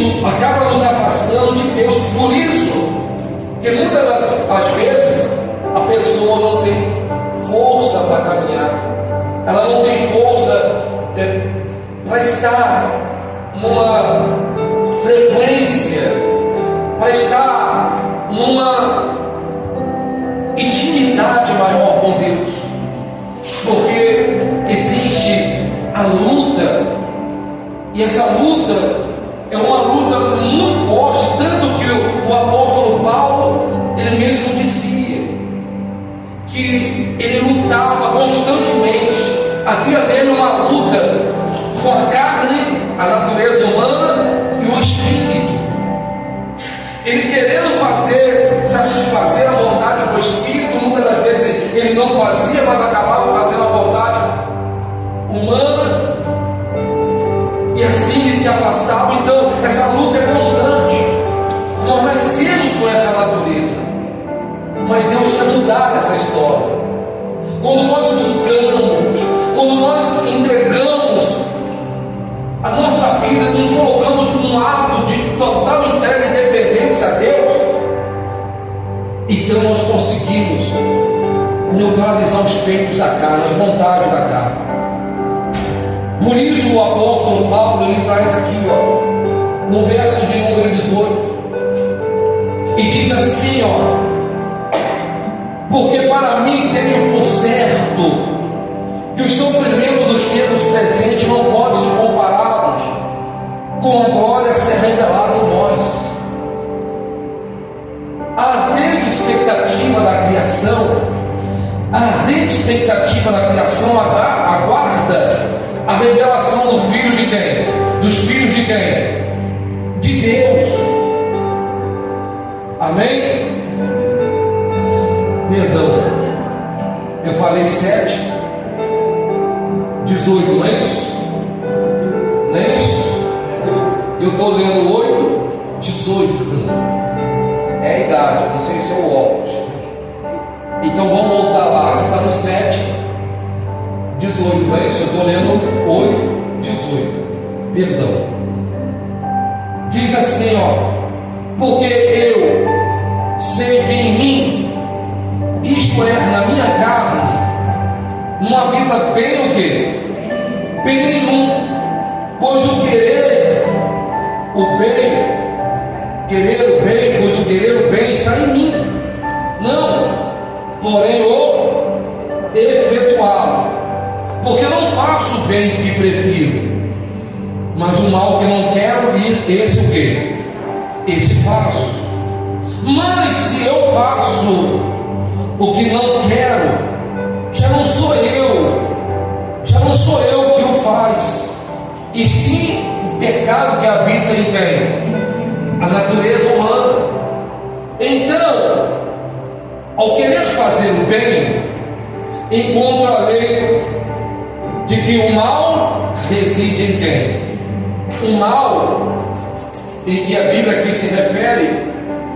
isso acaba nos afastando de Deus. Por isso que muitas das vezes a pessoa não tem força para caminhar, ela não tem força para estar numa frequência, para estar numa intimidade maior com Deus, porque existe a luta, e essa luta é uma luta muito forte, tanto que o apóstolo Paulo, ele mesmo dizia que ele lutava constantemente, havia nele uma luta com a carne, a natureza humana e o espírito, ele querendo satisfazer a vontade do espírito, muitas das vezes ele não fazia, mas acabava fazendo a vontade humana, e assim ele se afastava. Então essa luta é constante, nós nascemos com essa natureza, mas Deus quer mudar essa história. Quando nós buscamos, quando nós entregamos a nossa vida, nos colocamos num ato de total entrega e dependência a Deus, então nós conseguimos neutralizar os feitos da carne, as vontades da carne. Por isso o apóstolo Paulo, ele traz aqui, no verso de número 18, e diz assim, porque para mim tenho por certo que os sofrimentos dos tempos presentes não podem se compará-los com a glória a ser revelada em nós. A ardente expectativa da criação, aguarda a revelação do Filho de quem? Dos filhos de quem? De Deus. Amém? Perdão, eu falei 7, 18, não é isso? Não é isso? Eu estou lendo 8, 18. É a idade, não sei se é o óculos. Então vamos voltar lá, está no 7, 18, não é isso? Eu estou lendo 8, 18. Perdão. Diz assim, porque eu sei que em mim, isto é, na minha carne, não habita bem o quê? Bem nenhum, pois o querer o bem está em mim, não, porém o efetuá-lo, porque não faço o bem que prefiro, mas o mal que não quero ir, esse o quê? Esse faço. Mas se eu faço o que não quero, já não sou eu que o faz, e sim o pecado que habita em quem? A natureza humana. Então, ao querer fazer o bem, encontro a lei de que o mal reside em quem? O mal em que a Bíblia aqui se refere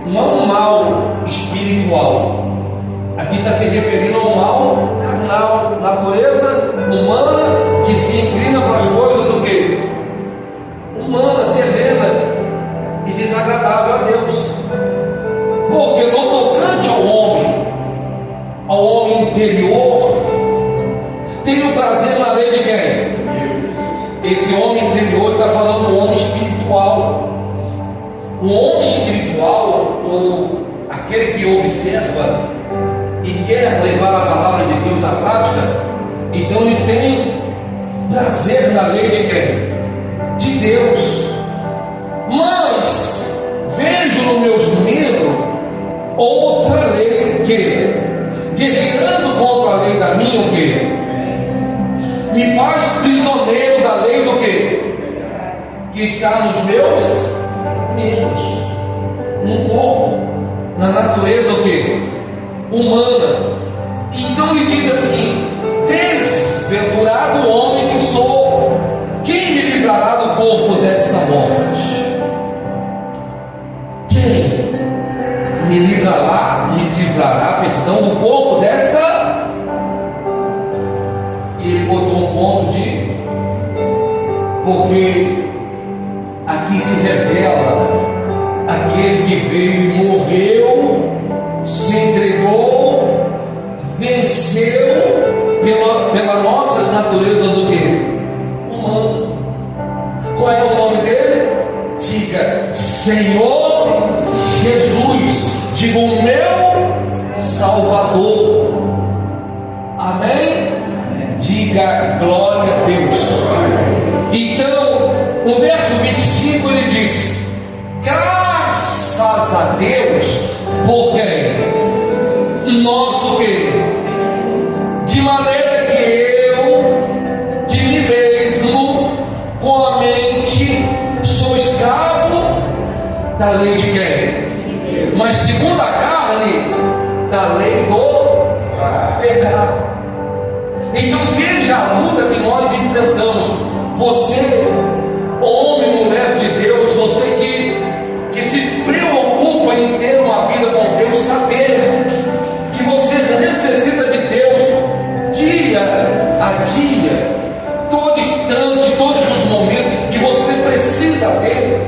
não é um mal espiritual, aqui está se referindo ao mal carnal, natureza humana que se inclina para as coisas o quê? Humana, terrena e desagradável a Deus. Porque no tocante ao homem interior, tem o prazer na lei de quem? Esse homem interior está falando do homem espiritual. O homem espiritual, ou aquele que observa e quer levar a palavra de Deus à prática, então ele tem prazer na lei de quem? De Deus. Mas vejo no meu medo outra lei que, guerreando contra a lei da minha, o que? Me faz prisioneiro da lei do que está nos meus membros, no corpo, na natureza o que? Humana. Então ele diz assim: desventurado homem que sou, quem me livrará do corpo desta morte? Quem me livrará, do corpo desta? E ele botou um ponto de, porque aqui se revela aquele que veio e morreu, se entregou, venceu pela nossas naturezas do que? Humano. Qual é o nome dele? Diga: Senhor Jesus. Diga: o meu Salvador. Amém? Diga: glória a Deus. Então, no verso 25 ele diz: graças a Deus, por quem? Nós o quê? De maneira que eu, de mim mesmo, com a mente, sou escravo da lei de quem? Mas segundo a carne, da lei do pecado. Então veja a luta que nós enfrentamos. Você, homem, mulher de Deus, você que se preocupa em ter uma vida com Deus, saber que você necessita de Deus dia a dia, todo instante, todos os momentos que você precisa ter.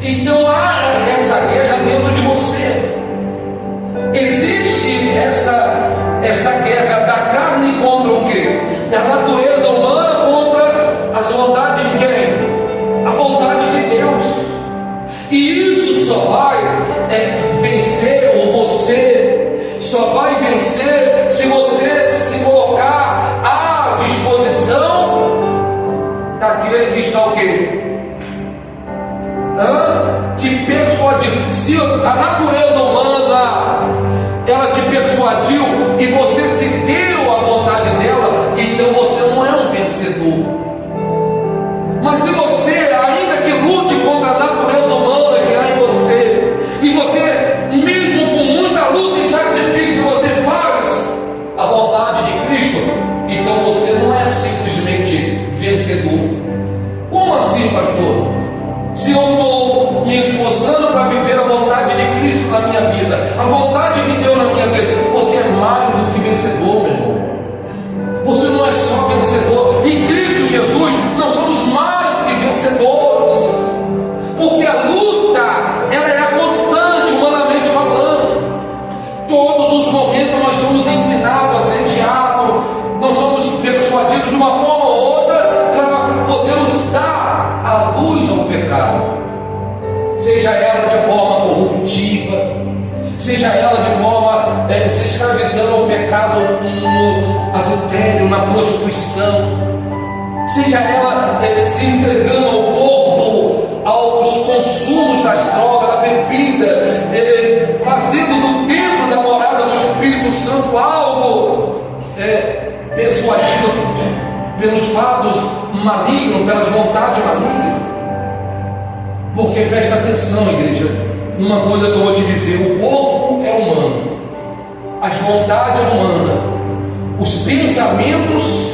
Então há essa guerra dentro de você. Existe esta guerra da carne contra o quê? Da natureza humana contra as vontades de quem? A vontade de Deus. E isso só vai vencer, ou você só vai vencer se você se colocar à disposição daquele que está o quê? Te persuadir. Se a natureza humana ela te persuadiu e você se deu à vontade dela, então você não é um vencedor. Mas se você, ainda que lute contra a natureza humana que há em você, e você, mesmo com muita luta e sacrifício, você faz a vontade de Cristo, então você não é simplesmente vencedor. Como assim, pastor? Se eu estou me esforçando para viver a vontade de Cristo na minha vida, a vontade de Deus na minha vida, você é mais do que vencedor, meu irmão. Você não é só vencedor. Em Cristo Jesus, nós somos mais que vencedores. Porque a luta, ela é a constante, humanamente falando. Todos os momentos nós somos inclinados, assediados, nós somos persuadidos de uma forma ou outra para podermos dar a luz ao pecado. Seja ela de forma corruptiva, seja ela de forma se escravizando ao pecado no adultério, na prostituição, seja ela se entregando ao corpo, aos consumos das drogas, da bebida, fazendo do templo da morada do Espírito Santo algo persuadido pelos fados malignos, pelas vontades malignas. Porque presta atenção, igreja, uma coisa que eu vou te dizer: o corpo é humano, as vontades são humanas, os pensamentos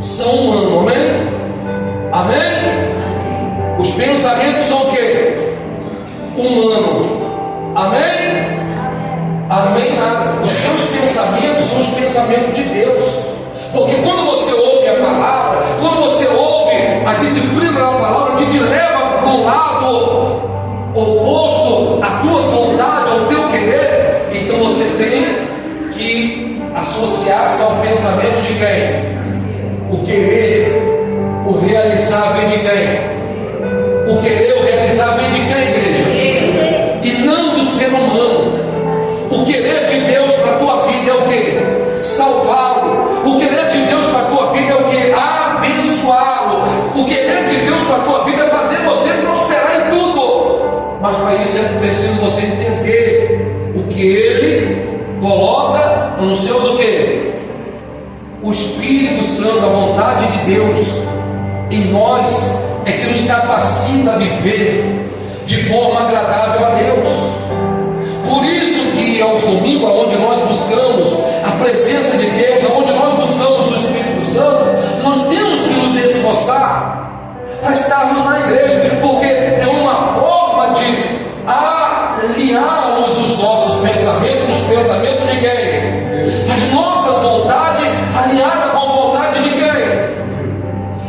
são humanos, amém? Amém? Os pensamentos são o quê? Humano, amém? Amém nada. Os seus pensamentos são os pensamentos de Deus. Porque quando você ouve a palavra, quando você ouve a disciplina da palavra que te leva para um lado oposto às tuas vontades, ao teu querer, então você tem que associar-se ao pensamento de quem? O querer, o realizar vem de quem? O querer, o realizar vem de quem, igreja? E não do ser humano. O querer de Deus para a tua vida é o quê? Salvá-lo. O querer de Deus para a tua vida é o quê? Abençoá-lo. O querer de Deus para a tua vida é fazer você prosperar em tudo. Mas para isso é preciso você entender o que Ele coloca nos seus o quê? O Espírito Santo, a vontade de Deus em nós é que nos capacita a viver de forma agradável a Deus. Por isso que aos domingos, onde nós buscamos a presença de Deus, onde nós buscamos o Espírito Santo, nós temos que nos esforçar para estarmos na igreja, porque é uma forma de alinharmos os nossos pensamentos, os pensamentos de quem? As nossas vontades alinhadas com a vontade de quem?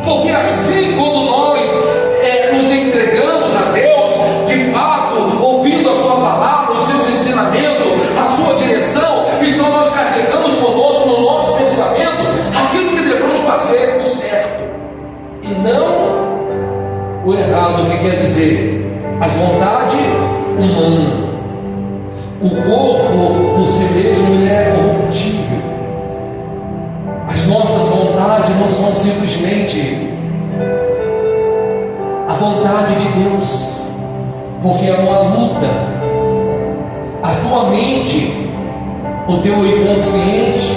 Porque assim, quando nós nos entregamos as vontades humanas. O corpo, por si mesmo, ele é corruptível. As nossas vontades não são simplesmente a vontade de Deus, porque é uma luta. A tua mente, o teu inconsciente,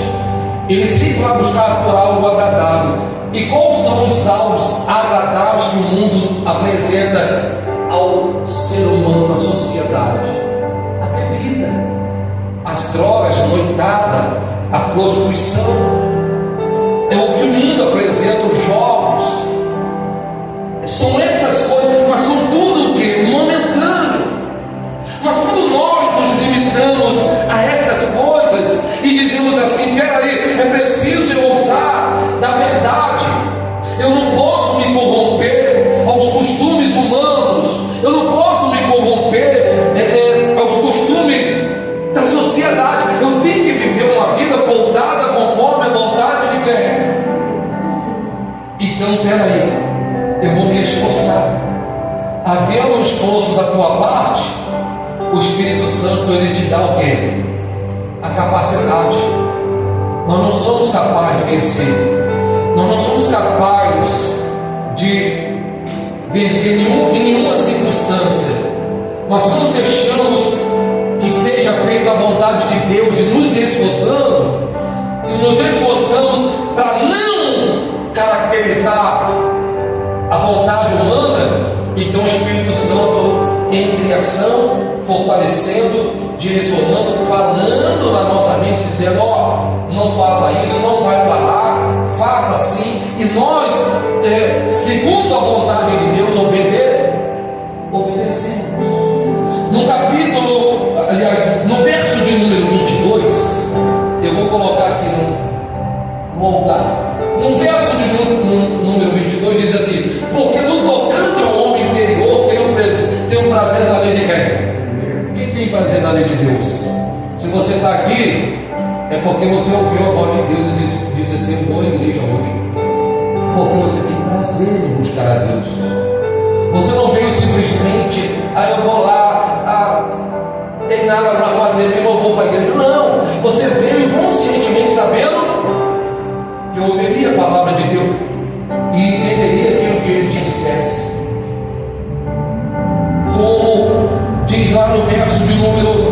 ele sempre vai buscar por algo agradável. E quais são os alvos agradáveis que o mundo apresenta ao ser humano, à sociedade? A bebida, as drogas, a noitada, a prostituição. É o que o mundo apresenta, os jogos. São essas coisas, mas são tudo o que? Momentâneo. Mas quando nós nos limitamos a estas coisas e dizemos assim: peraí, é preciso eu usar da verdade, eu não posso me corromper aos costumes humanos, eu não posso me corromper aos costumes da sociedade, eu tenho que viver uma vida voltada conforme a vontade de quem? Então, peraí, eu vou me esforçar. Havendo um esforço da tua parte, o Espírito Santo, ele te dá o quê? A capacidade. Nós não somos capazes de vencer. Nós não somos capazes de vencer em nenhuma circunstância. Mas quando deixamos que seja feita a vontade de Deus e nos esforçamos para não caracterizar a vontade humana, então o Espírito Santo entra em ação, fortalecendo, direcionando, falando na nossa mente, dizendo: ó, não faça isso, não vai para lá, faça assim. E nós, segundo a vontade de Deus, obedecemos. No capítulo, aliás, no verso de número 22, eu vou colocar aqui no altar. No verso de número 22 diz assim: porque no tocante ao homem interior tem um prazer na lei de quem? Quem tem prazer na lei de Deus? Se você está aqui, é porque você ouviu a voz de Deus e disse assim: eu vou à igreja hoje. Porque você tem prazer em buscar a Deus. Você não veio simplesmente: eu vou lá, tem nada para fazer mesmo, eu vou para a igreja. Não, você veio inconscientemente sabendo que ouviria a palavra de Deus e entenderia aquilo que ele te dissesse. Como diz lá no verso de número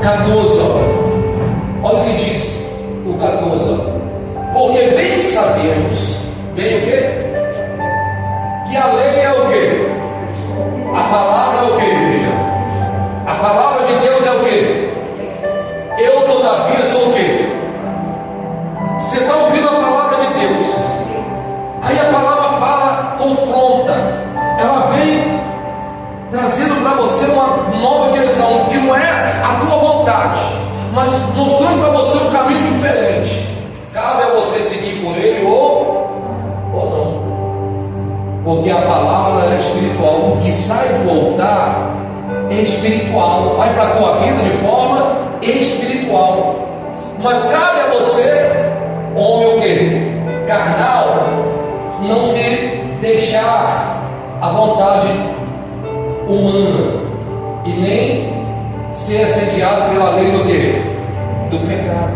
14, olha o que diz o 14: porque bem sabemos, bem o quê? Que a lei é o quê? A palavra é o quê, igreja? A palavra de Deus é o quê? Eu, todavia, sou o quê? Você está ouvindo a palavra de Deus, aí a palavra fala, confronta, ela vem trazendo para você uma nova direção, que não é a tua vontade, mas mostrando para você um caminho diferente. Cabe a você seguir por ele ou não, porque a palavra é espiritual. O que sai do altar é espiritual, vai para a tua vida de forma espiritual, mas cabe a você, homem o quê? Carnal, não se deixar a vontade humana e nem ser assediado pela lei do quê? Do pecado.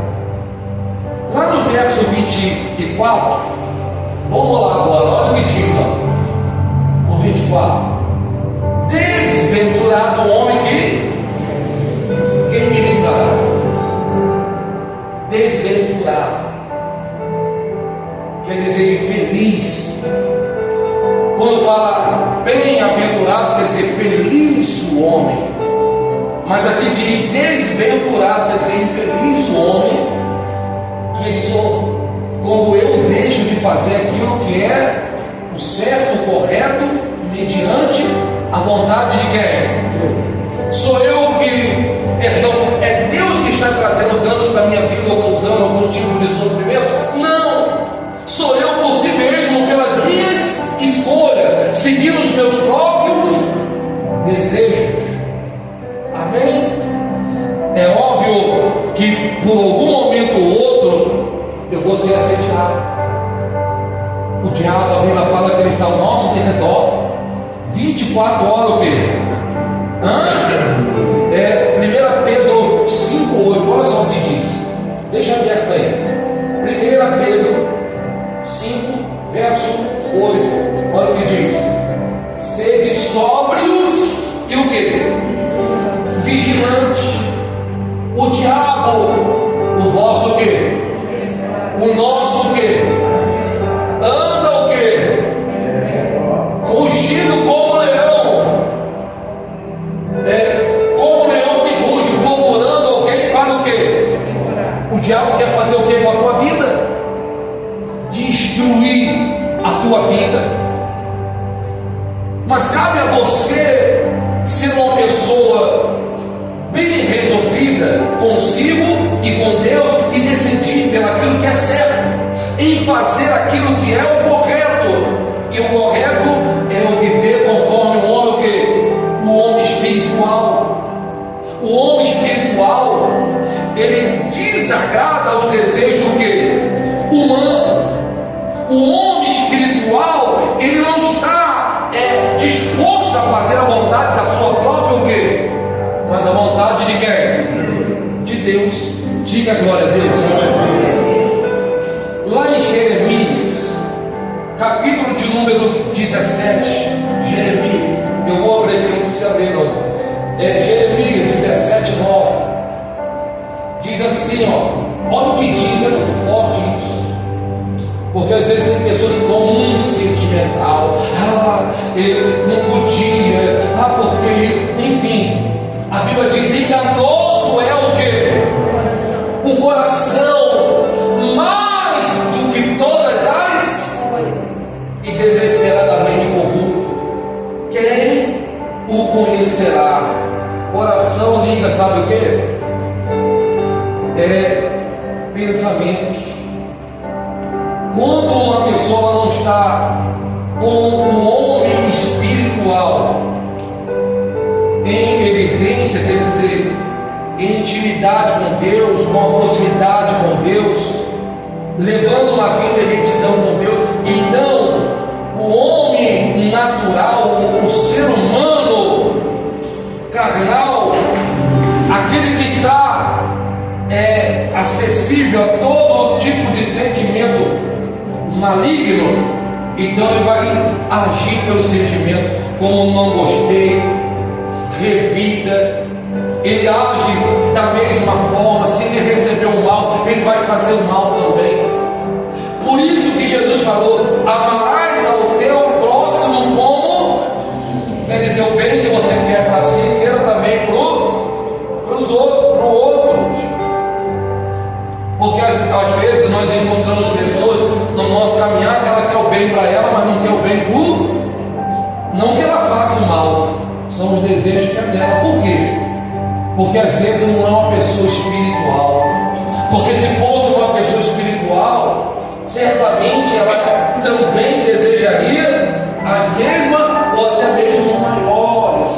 Lá no verso 24, vamos lá agora, olha o que diz, no 24: desventurado o homem que quem me livrar. Desventurado quer dizer infeliz. Quando fala bem-aventurado, quer dizer feliz o homem. Mas aqui diz desventurado, quer dizer infeliz o homem que sou, quando eu deixo de fazer aquilo que é o certo, o correto, mediante a vontade de quem? Sou eu que é Deus que está trazendo danos para a minha vida, ou causando algum tipo de sofrimento? Não, sou eu por si mesmo, pelas minhas escolhas, seguindo os meus próprios desejos. Amém? É óbvio que por algum momento ou outro eu vou ser assediado. O diabo, a Bíblia fala que ele está ao nosso redor 24 horas, o o quê? É 1 Pedro 5,8. Olha só o que diz. Deixa aberto aí. 1 Pedro 5, verso 8. Olha o que diz. Sede sóbrios e o quê? Vigilantes. O diabo, o vosso o quê? O nosso o quê? Anda o quê? Rugindo como leão. Como leão que ruge, procurando alguém para o quê? O diabo quer fazer o quê com a tua vida? Destruir a tua vida. Mas cabe a você ser uma pessoa bem resolvida consigo e com Deus e decidir pelaquilo que é certo, em fazer aquilo que é o correto. E o correto é o viver conforme o homem o quê? O homem espiritual. O homem espiritual, ele desagrada aos desejos o quê? Humano. O homem espiritual, ele não está disposto a fazer a vontade da sua própria o quê? Mas a vontade de quem? De Deus. Diga glória a Deus. Lá em Jeremias, capítulo de número 17, Jeremias, eu vou abrir aqui, não precisa abrir não. Jeremias 17, 9. Diz assim, olha o que diz, é muito forte isso. Porque às vezes tem pessoas que vão muito sentimental. Ele não podia, porque, enfim. A Bíblia diz: enganoso é o quê? O coração, mais do que todas as, e desesperadamente corrupto. Quem o conhecerá? Coração liga, sabe o quê? Pensamentos. Quando uma pessoa não está com o homem espiritual em evidência, quer dizer, em intimidade com Deus, com a proximidade com Deus, levando uma vida em retidão com Deus, então o homem natural, o ser humano carnal, aquele que está acessível a todo tipo de sentimento maligno, então ele vai agir pelo sentimento, como não gostei, revida. Ele age da mesma forma. Se ele recebeu o mal, ele vai fazer o mal também. Por isso que Jesus falou: amarás ao teu próximo como, quer dizer, o bem que você quer para si, queira também para os outros. Porque às vezes nós encontramos pessoas no nosso caminhar que ela quer o bem para ela, mas não quer o bem não que ela faça o mal, são os desejos que é dela. Por quê? Porque às vezes não é uma pessoa espiritual. Porque se fosse uma pessoa espiritual, certamente ela também desejaria as mesmas ou até mesmo maiores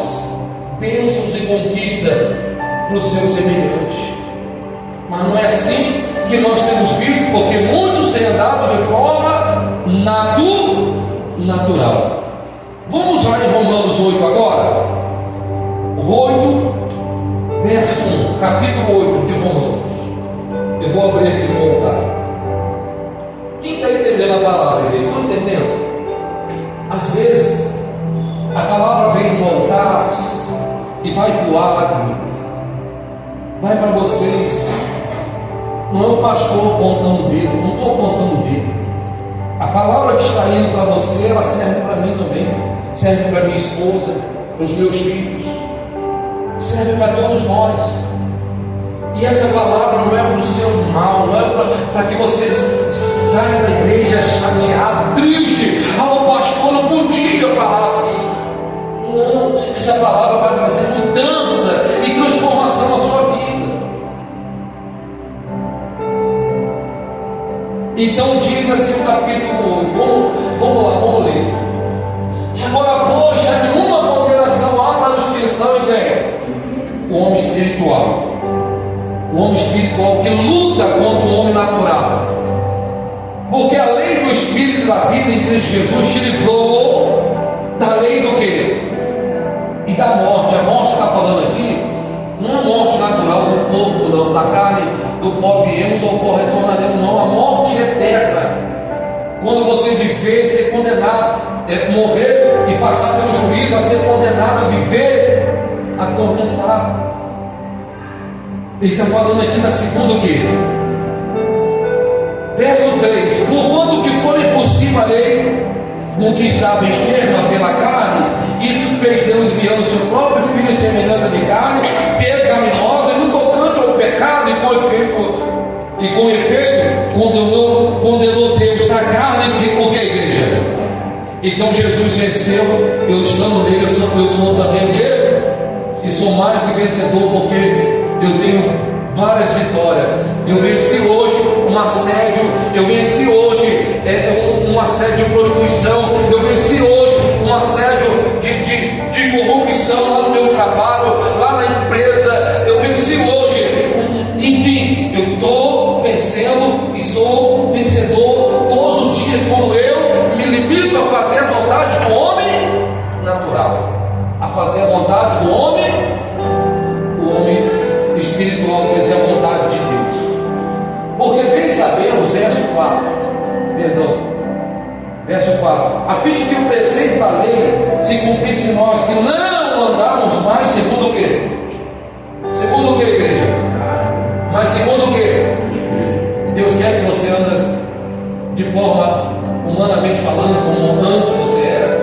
bênçãos e conquistas para o seu semelhante. Mas não é assim que nós temos visto, porque muitos têm andado de forma natural. Vamos lá em Romanos 8 agora. 8, verso 1, capítulo 8 de Romanos. Eu vou abrir aqui no altar. Quem está entendendo a palavra? Estão entendendo? Às vezes a palavra vem no altar e vai para o lado, vai para vocês. Não é o pastor apontando o dedo, não estou apontando o dedo. A palavra que está indo para você, ela serve para mim também, serve para minha esposa, para os meus filhos, serve para todos nós. E essa palavra não é para o seu mal, não é para que você saia da igreja chateado, triste. O pastor não podia falar assim. Não, essa palavra vai trazer mudança e transformação na sua vida. Então diz assim o capítulo 8, vamos lá, vamos ler. Agora, pois, já nenhuma condenação há para os cristãos e quem? O homem espiritual. O homem espiritual que luta contra o homem natural. Porque a lei do Espírito da vida em Cristo Jesus te livrou da lei do quê? e da morte. A morte está falando aqui, não é a morte natural do corpo, não, da carne, do pó viemos ou pó retornaremos, não, a morte eterna. Quando você viver, ser condenado, morrer e passar pelo juízo, a ser condenado a viver atormentado. Ele está falando aqui na segunda o quê? Verso 3: porquanto que for impossível a lei no que estava enferma pela carne, isso fez Deus enviando o seu próprio Filho em semelhança de carne, pecaminosa, e no tocante ao pecado, e com efeito condenou Deus na carne, o que a igreja? Então Jesus venceu, eu estando nele, eu sou também o quê? E sou mais que vencedor, porque eu tenho várias vitórias. Eu venci hoje um assédio, eu venci hoje um assédio de prostituição, eu venci hoje um assédio de corrupção lá no meu trabalho, lá na empresa, eu venci hoje, enfim, eu estou vencendo e sou vencedor todos os dias, quando eu me limito a fazer a vontade do homem natural, a fazer a vontade do homem, o homem espiritual, quer dizer, a vontade de Deus. Porque bem sabemos, verso 4, a fim de que o preceito da lei se cumprisse em nós, que não andamos mais segundo o quê? Segundo o que, igreja? Mas segundo o quê? Deus quer que você ande de forma, humanamente falando, como antes você era,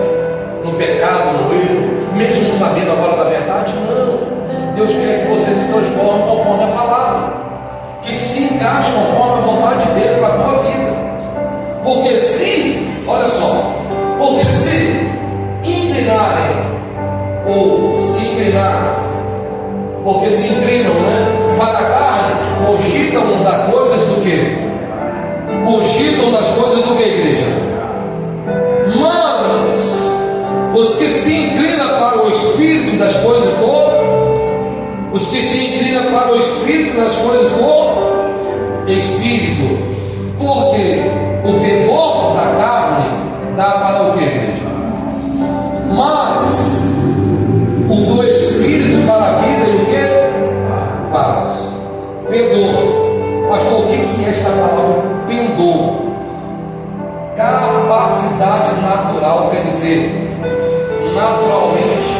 no pecado, no erro, mesmo sabendo a hora da verdade? Não. Deus quer que você se transforme conforme a palavra, que se encaixe conforme a vontade dele para a tua vida. Porque se, olha só, porque se inclinarem, ou se inclinar, porque se inclinam, para a carne, cogitam das coisas do que? Cogitam das coisas do que, igreja? Mas os que se inclinam para o Espírito das coisas do os que se inclinam para o Espírito das coisas do Espírito, porque o pendor da carne dá para o que, igreja? Mas o do Espírito para a vida e o que? Paz. Pendor. Pastor, o que é esta palavra? Pendor. Capacidade natural, quer dizer, naturalmente,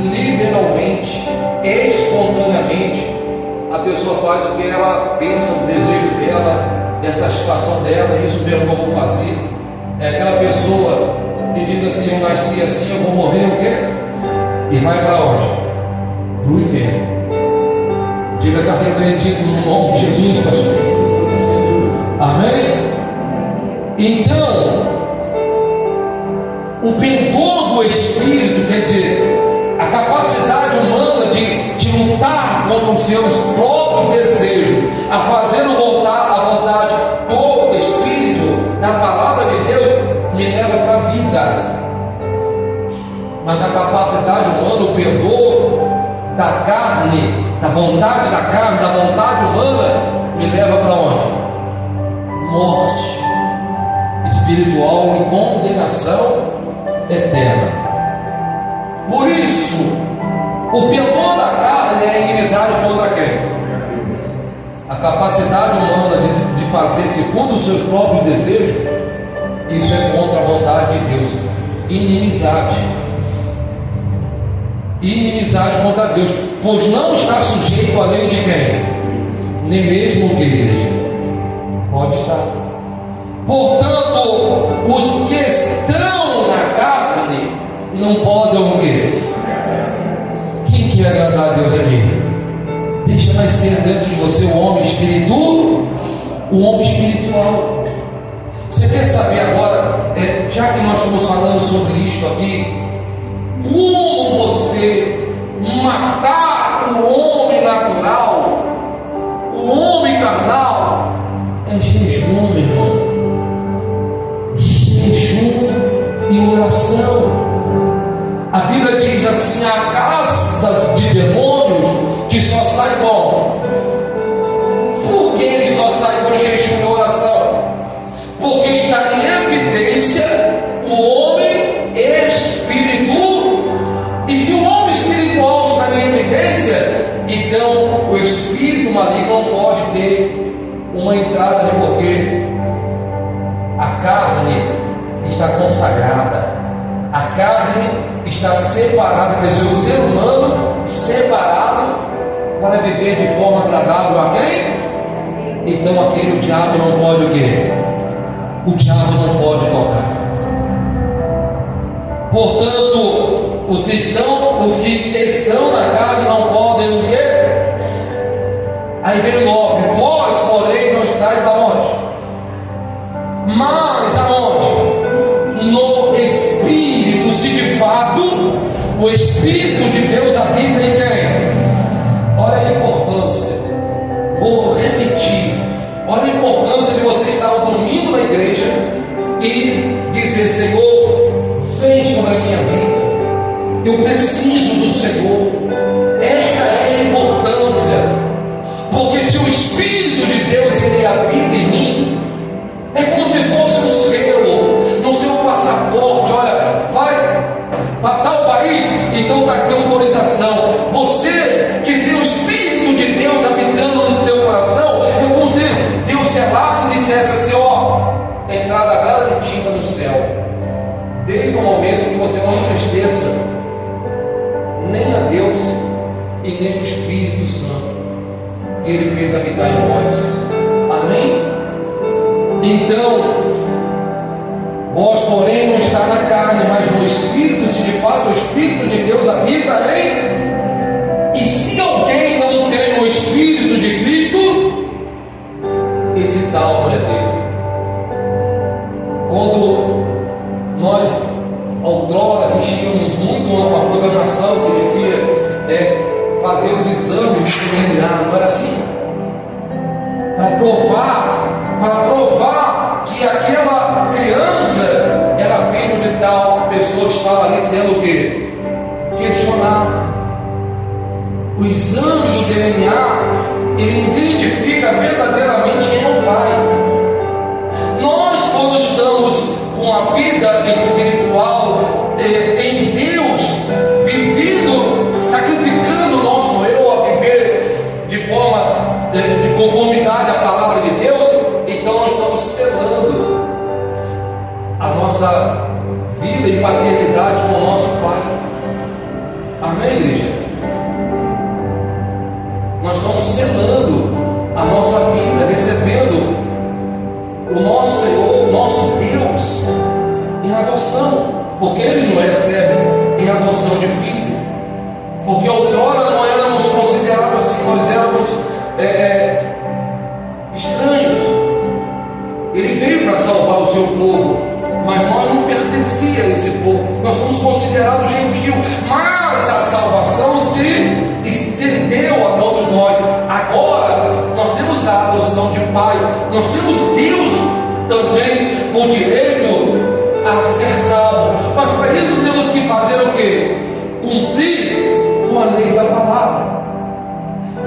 liberalmente, espontaneamente, a pessoa faz o que ela pensa, o desejo dela, a satisfação dela, é isso mesmo que eu vou fazer. É aquela pessoa que diz assim: eu nasci assim, eu vou morrer o quê? E vai para onde? Para o inferno. Diga que está repreendido no nome de Jesus, pastor. Amém? Então, o pendor do Espírito, quer dizer, a capacidade humana de lutar contra os seus próprios desejos, a fazer a vontade do Espírito, da palavra de Deus, me leva para a vida. Mas a capacidade humana, o pendor da carne, da vontade da carne, da vontade humana, me leva para onde? Morte espiritual e condenação eterna. Por isso, o pendor da carne é a inimizade contra quem? A capacidade humana de fazer segundo os seus próprios desejos, isso é contra a vontade de Deus. Inimizade. Inimizade contra Deus, pois não está sujeito à lei de quem? Nem mesmo o que, igreja? Pode estar. Portanto, os que estão na carne não podem o quê? Quem quer agradar a Deus aqui? Deixa nascer dentro de você o homem espiritual. Você quer saber agora, já que nós estamos falando sobre isto aqui, como você matar o homem natural, o homem carnal? É jejum, meu irmão. Jejum e oração. A Bíblia diz assim: há castas de demônios que só saem como? Por que eles só saem com jejum e oração? Porque está em evidência o homem espiritual. está consagrada. A carne está separada, quer dizer, o ser humano separado para viver de forma agradável a quem? Então aquele o diabo não pode o quê? O diabo não pode tocar. Portanto, os que estão na carne não podem o quê? Aí vem o 9: vós, porém, não estáis aonde? Mas aonde? No Espírito, se de fato o Espírito de Deus habita em quem? Olha a importância, vou repetir, olha a importância de você estar dormindo na igreja e dizer: Senhor, vem sobre a minha vida, eu preciso do Senhor. Essa é a importância, porque se o Espírito de Deus ele habita em mim, é como se fosse um selo no seu passaporte. Olha, vai para tal país, então está aqui a autorização. Você que tem o Espírito de Deus habitando no teu coração, é como se Deus selasse e dissesse assim: ó, entrada garantida no céu. Desde o momento que você não entristeça nem a Deus e nem o Espírito Santo que Ele fez habitar em nós. Amém? Então, vós porém não está na carne, mas no Espírito, se de fato o Espírito de Deus habita em. E se alguém não tem o Espírito de Cristo, esse tal não é dele. Quando nós outrora assistíamos muito a uma programação que dizia fazer os exames de DNA, não era assim? Para provar que aquela criança era filho de tal pessoa, estava ali sendo o quê? Questionado. O exame do DNA, ele identifica verdadeiramente quem é o pai. Nós, quando estamos com a vida espiritual em Deus, vivendo, sacrificando o nosso eu a viver de forma de conformidade à palavra de Deus, então nós estamos selando a nossa vida e paternidade com o nosso Pai. Amém, igreja? Nós estamos selando a nossa vida, recebendo o nosso Senhor, o nosso Deus em adoção, porque Ele nos recebe em adoção de filho. Porque outrora não éramos considerados assim, nós éramos estranhos. Ele veio para salvar o seu povo, mas nós não pertencíamos a esse povo, nós somos considerados gentios. Mas a salvação se estendeu a todos nós. Agora nós temos a adoção de pai, nós temos Deus também por direito a ser salvo. Mas para isso temos que fazer o quê? Cumprir com a lei da palavra.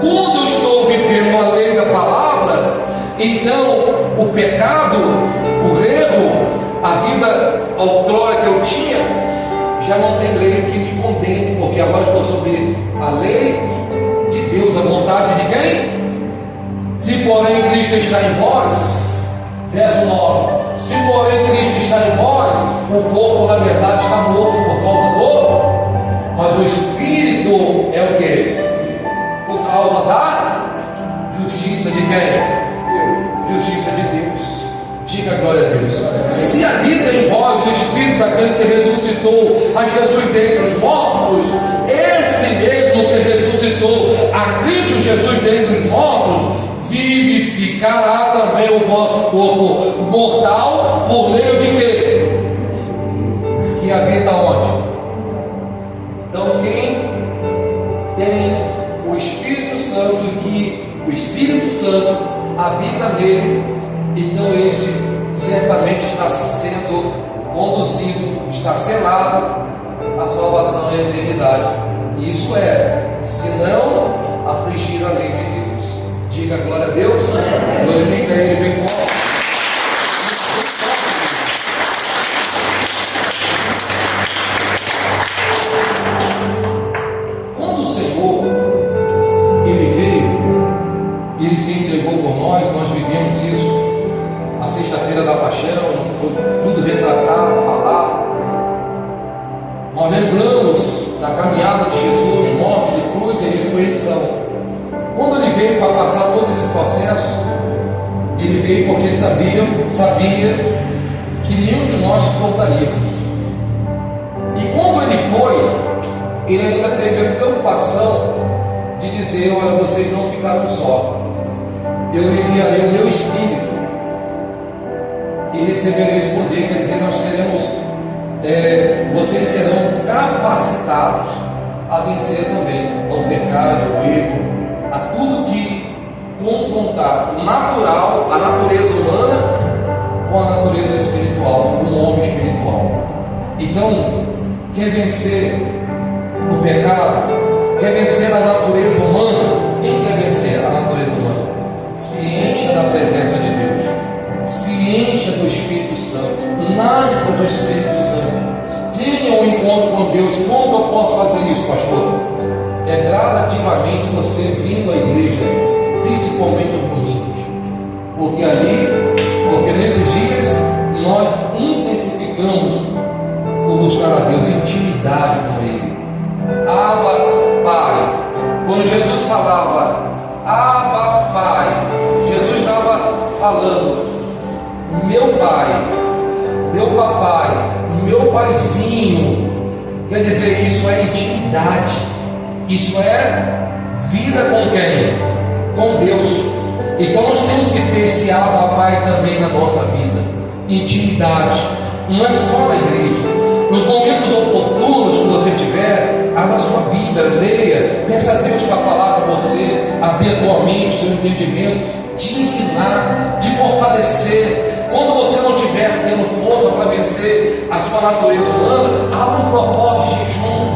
Quando eu estou vivendo a lei da palavra, então o pecado, o erro, a vida outrora que eu tinha, já não tem lei que me condene, porque agora estou sob a lei de Deus, a vontade de quem? Se porém Cristo está em vós, verso 9: se porém Cristo está em vós, o corpo na verdade está morto por causa do, mas o Espírito é o que? Por causa da justiça de quem? Justiça de Deus. Diga glória a Deus. Se habita em vós o Espírito daquele que ressuscitou a Jesus dentre os mortos, esse mesmo que ressuscitou a Cristo Jesus dentre os mortos, vivificará também o vosso corpo mortal por meio de quê? Que habita onde? Então quem tem o Espírito Santo, que o Espírito Santo habita nele, então este certamente está sendo conduzido, está selado a salvação e a eternidade. Isso é, se não afligir a lei de Deus. Diga glória a Deus, glorifica Ele bem forte. Quando o Senhor Ele veio, Ele se entregou por nós vivemos isso. A sexta-feira da paixão, foi tudo retratado, caminhada de Jesus, morte de cruz e ressurreição. Quando ele veio para passar todo esse processo, ele veio porque sabia que nenhum de nós suportaríamos. E quando ele foi, ele ainda teve a preocupação de dizer: olha, vocês não ficaram só, eu enviarei o meu Espírito e recebereis poder. Quer dizer, nós seremos, vocês serão capacitados a vencer também ao pecado, ao erro, a tudo que confrontar o natural, a natureza humana com a natureza espiritual, com o homem espiritual. Então, quer vencer o pecado, quer vencer a natureza humana? Quem quer vencer a natureza humana? Se encha da presença de Deus, se encha do Espírito Santo, nasça do Espírito Santo, tenha um encontro com Deus. Como eu posso fazer isso, pastor? É gradativamente você vindo à igreja, principalmente aos domingos, porque nesses dias nós intensificamos o buscar a Deus, intimidade com Ele. Abba, Pai. Quando Jesus falava Abba, Pai, Jesus estava falando: meu Pai, meu papai, meu paizinho. Quer dizer, isso é intimidade, isso é vida com quem? Com Deus. Então nós temos que ter esse Abba, Pai também na nossa vida, intimidade. Não é só na igreja. Nos momentos oportunos que você tiver, abra sua Bíblia, leia, peça a Deus para falar com você, abrir a tua mente, seu entendimento, te ensinar, te fortalecer. Quando você não estiver tendo força para vencer a sua natureza humana, abra um propósito de jejum.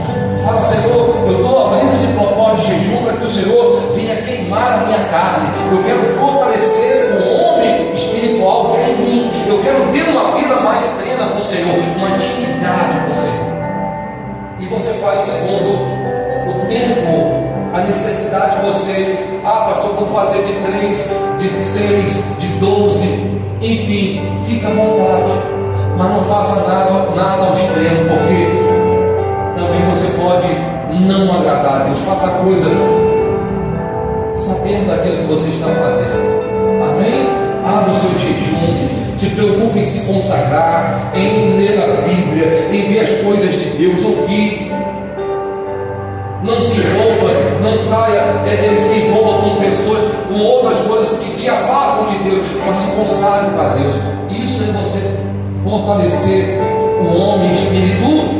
Fala: Senhor, eu estou abrindo esse propósito de jejum para que o Senhor venha queimar a minha carne. Eu quero fortalecer o homem espiritual que é em mim. Eu quero ter uma vida mais plena com o Senhor, uma intimidade com o Senhor. E você faz segundo o tempo, a necessidade de você. Pastor, vou fazer de 3, de 6, de 12. Enfim, fica à vontade, mas não faça nada ao extremo, porque também você pode não agradar a Deus. Faça a coisa sabendo daquilo que você está fazendo. Amém? Abra o seu jejum, se preocupe em se consagrar, em ler a Bíblia, em ver as coisas de Deus, ouvir. Não se envolva, não saia, se envolva com pessoas, com outras coisas que te afastam de Deus, mas se consagre para Deus. Isso é você fortalecer o homem espiritual.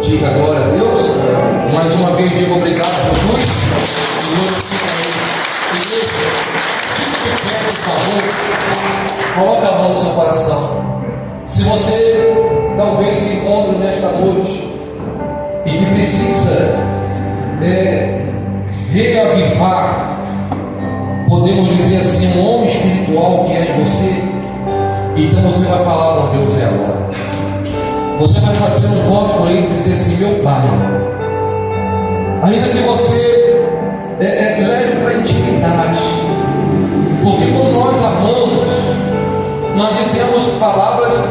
Diga glória a Deus. Mais uma vez digo obrigado, Jesus. Fique de pé, por favor. Coloque a mão no seu coração. Se você talvez se encontre nesta noite e que precisa reavivar, podemos dizer assim, um homem espiritual que é em você, então você vai falar com Deus agora. Você vai fazer um voto com Ele e dizer assim: meu Pai, ainda que você leve para a intimidade, porque quando nós amamos, nós dizemos palavras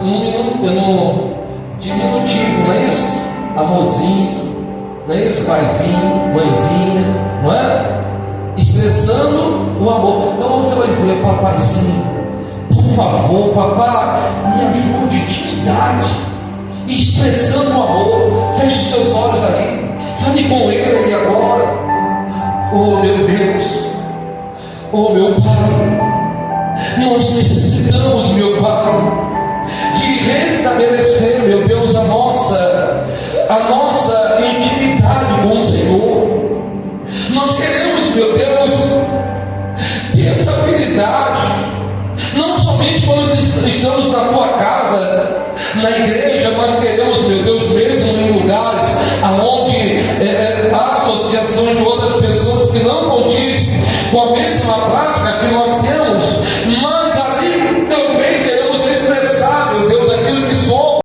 no diminutivo, não é isso? Amorzinho, não é isso? Paizinho, mãezinha, não é? Expressando o amor. Então você vai dizer: papaizinho, por favor, papai, me ajude, intimidade, expressando o amor. Feche seus olhos aí, fale com ele agora. Oh meu Deus, oh meu Pai, nós necessitamos, meu Pai, de restabelecer, meu Deus, a nossa intimidade com o Senhor. Nós queremos, meu Deus, ter essa afinidade, não somente quando estamos na tua casa, na igreja, mas queremos, meu Deus, mesmo em lugares onde há associações de outras pessoas que não condizem com a mesma prática que nós